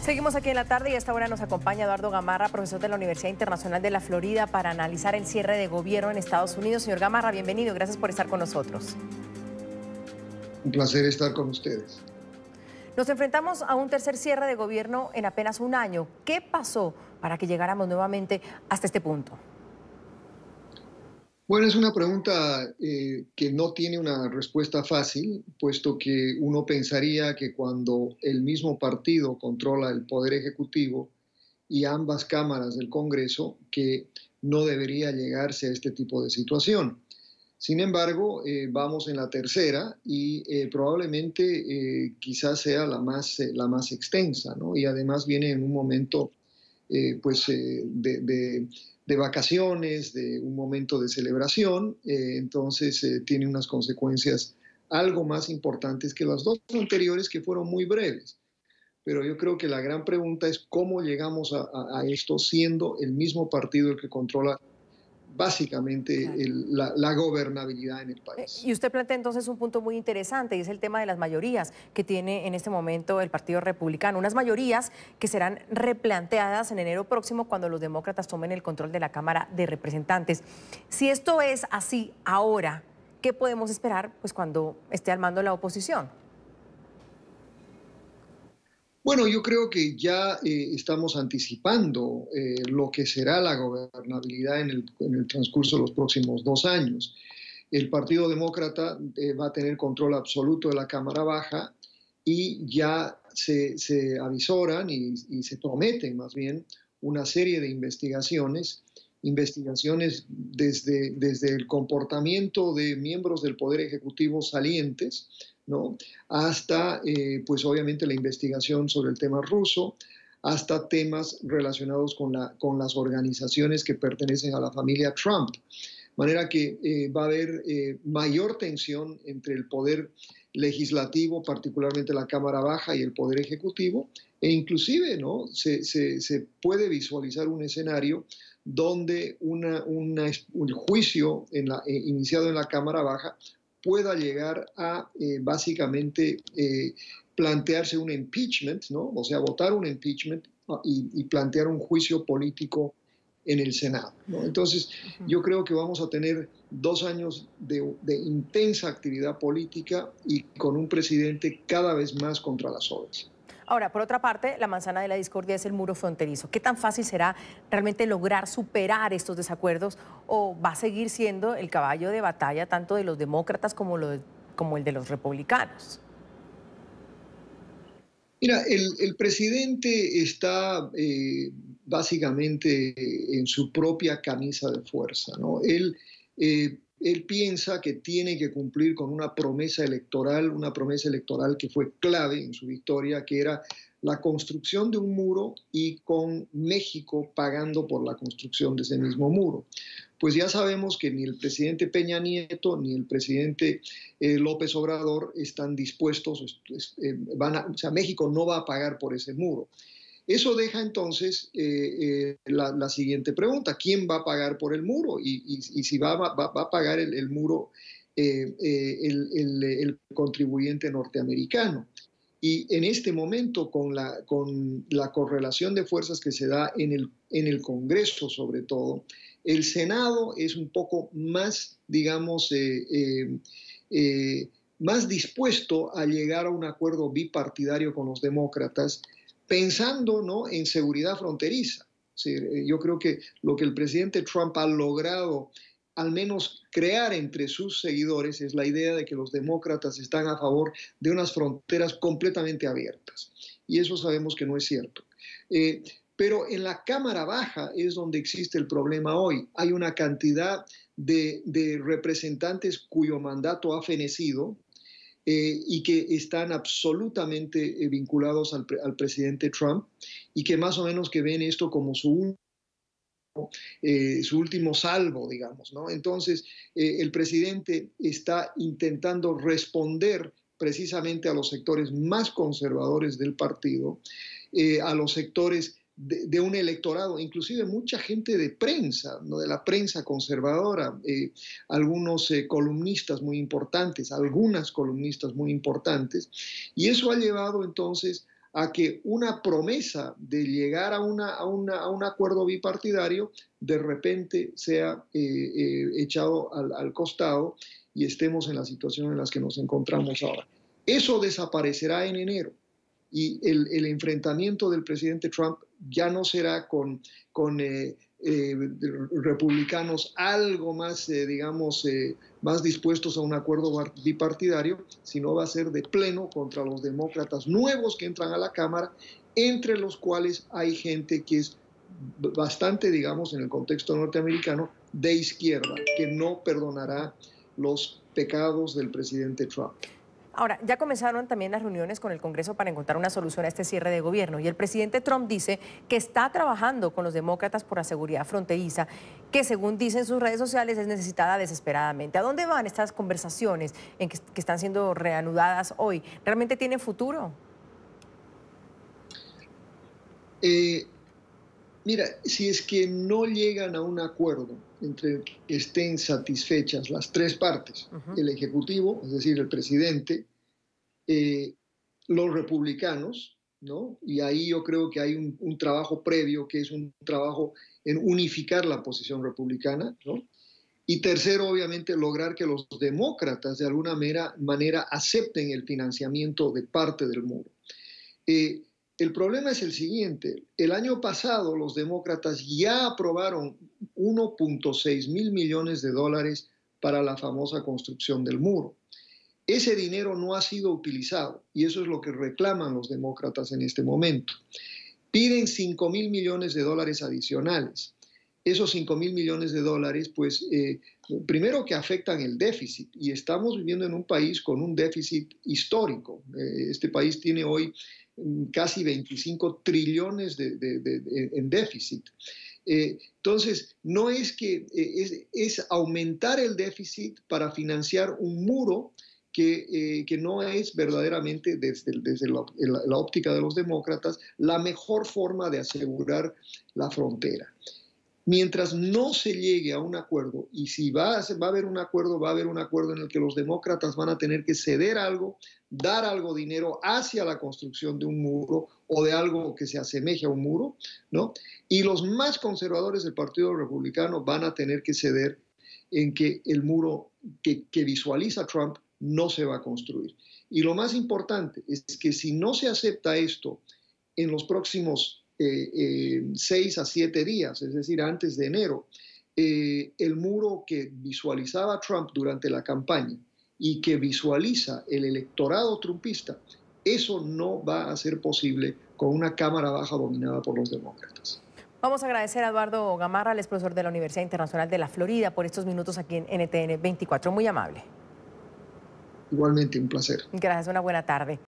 Seguimos aquí en la tarde y a esta hora nos acompaña Eduardo Gamarra, profesor de la Universidad Internacional de la Florida, para analizar el cierre de gobierno en Estados Unidos. Señor Gamarra, bienvenido, gracias por estar con nosotros. Un placer estar con ustedes. Nos enfrentamos a un tercer cierre de gobierno en apenas un año. ¿Qué pasó para que llegáramos nuevamente hasta este punto? Bueno, es una pregunta que no tiene una respuesta fácil, puesto que uno pensaría que cuando el mismo partido controla el Poder Ejecutivo y ambas cámaras del Congreso, que no debería llegarse a este tipo de situación. Sin embargo, vamos en la tercera y probablemente quizás sea la más extensa, ¿no? Y además viene en un momento de vacaciones, de un momento de celebración, entonces tiene unas consecuencias algo más importantes que las dos anteriores, que fueron muy breves. Pero yo creo que la gran pregunta es cómo llegamos a esto siendo el mismo partido el que controla básicamente Claro. la gobernabilidad en el país. Y usted plantea entonces un punto muy interesante, y es el tema de las mayorías que tiene en este momento el Partido Republicano. Unas mayorías que serán replanteadas en enero próximo cuando los demócratas tomen el control de la Cámara de Representantes. Si esto es así ahora, ¿qué podemos esperar pues, cuando esté al mando la oposición? Bueno, yo creo que ya estamos anticipando lo que será la gobernabilidad en el transcurso de los próximos 2 años. El Partido Demócrata va a tener control absoluto de la Cámara Baja y ya se avisoran y se prometen más bien una serie de investigaciones desde el comportamiento de miembros del Poder Ejecutivo salientes, ¿no? Hasta, pues obviamente, la investigación sobre el tema ruso, hasta temas relacionados con las organizaciones que pertenecen a la familia Trump. De manera que va a haber mayor tensión entre el poder legislativo, particularmente la Cámara Baja, y el poder ejecutivo, e inclusive, ¿no? se puede visualizar un escenario donde un juicio iniciado en la Cámara Baja pueda llegar a básicamente plantearse un impeachment, ¿no? O sea, votar un impeachment y plantear un juicio político en el Senado, ¿no? Entonces, yo creo que vamos a tener 2 años de intensa actividad política y con un presidente cada vez más contra las olas. Ahora, por otra parte, la manzana de la discordia es el muro fronterizo. ¿Qué tan fácil será realmente lograr superar estos desacuerdos o va a seguir siendo el caballo de batalla tanto de los demócratas como el de los republicanos? Mira, el presidente está básicamente en su propia camisa de fuerza, ¿no? Él piensa que tiene que cumplir con una promesa electoral que fue clave en su victoria, que era la construcción de un muro y con México pagando por la construcción de ese mismo muro. Pues ya sabemos que ni el presidente Peña Nieto ni el presidente López Obrador están dispuestos, o sea, México no va a pagar por ese muro. Eso deja entonces la siguiente pregunta: ¿quién va a pagar por el muro? Y si va a pagar el muro el contribuyente norteamericano. Y en este momento, con la correlación de fuerzas que se da en el Congreso, sobre todo, el Senado es un poco más, digamos, más dispuesto a llegar a un acuerdo bipartidario con los demócratas, pensando, ¿no?, en seguridad fronteriza. Sí, yo creo que lo que el presidente Trump ha logrado al menos crear entre sus seguidores es la idea de que los demócratas están a favor de unas fronteras completamente abiertas. Y eso sabemos que no es cierto. Pero en la Cámara Baja es donde existe el problema hoy. Hay una cantidad de representantes cuyo mandato ha fenecido y que están absolutamente vinculados al presidente Trump y que más o menos que ven esto como su último salvo, digamos, ¿no? Entonces, el presidente está intentando responder precisamente a los sectores más conservadores del partido, a los sectores de un electorado, inclusive mucha gente de prensa, ¿no?, de la prensa conservadora, algunos columnistas muy importantes, algunas columnistas muy importantes, y eso ha llevado entonces a que una promesa de llegar a un acuerdo bipartidario de repente sea echado al costado y estemos en la situación en la que nos encontramos ahora. Eso desaparecerá en enero y el enfrentamiento del presidente Trump ya no será con republicanos algo más, digamos, más dispuestos a un acuerdo bipartidario, sino va a ser de pleno contra los demócratas nuevos que entran a la Cámara, entre los cuales hay gente que es bastante, digamos, en el contexto norteamericano, de izquierda, que no perdonará los pecados del presidente Trump. Ahora, ya comenzaron también las reuniones con el Congreso para encontrar una solución a este cierre de gobierno y el presidente Trump dice que está trabajando con los demócratas por la seguridad fronteriza, que según dicen sus redes sociales es necesitada desesperadamente. ¿A dónde van estas conversaciones que están siendo reanudadas hoy? ¿Realmente tienen futuro? Mira, si es que no llegan a un acuerdo entre que estén satisfechas las tres partes, el Ejecutivo, es decir, el presidente, los republicanos, ¿no? Y ahí yo creo que hay un trabajo previo, que es un trabajo en unificar la posición republicana, ¿no? Y tercero, obviamente, lograr que los demócratas de alguna manera acepten el financiamiento de parte del muro. El problema es el siguiente: el año pasado los demócratas ya aprobaron 1.6 mil millones de dólares para la famosa construcción del muro. Ese dinero no ha sido utilizado y eso es lo que reclaman los demócratas en este momento. Piden 5 mil millones de dólares adicionales. Esos 5 mil millones de dólares, pues, primero que afectan el déficit, y estamos viviendo en un país con un déficit histórico. Este país tiene hoy casi 25 trillones en déficit. Entonces, no es que es aumentar el déficit para financiar un muro que no es verdaderamente, desde la óptica de los demócratas, la mejor forma de asegurar la frontera. Mientras no se llegue a un acuerdo, y si va a haber un acuerdo, va a haber un acuerdo en el que los demócratas van a tener que ceder algo, dar algo dinero hacia la construcción de un muro o de algo que se asemeje a un muro, ¿no? Y los más conservadores del Partido Republicano van a tener que ceder en que el muro que visualiza Trump no se va a construir. Y lo más importante es que si no se acepta esto en los próximos 6 a 7 días, es decir, antes de enero, el muro que visualizaba Trump durante la campaña y que visualiza el electorado trumpista, eso no va a ser posible con una Cámara Baja dominada por los demócratas. Vamos a agradecer a Eduardo Gamarra, el profesor de la Universidad Internacional de la Florida, por estos minutos aquí en NTN 24. Muy amable. Igualmente, un placer. Gracias, una buena tarde.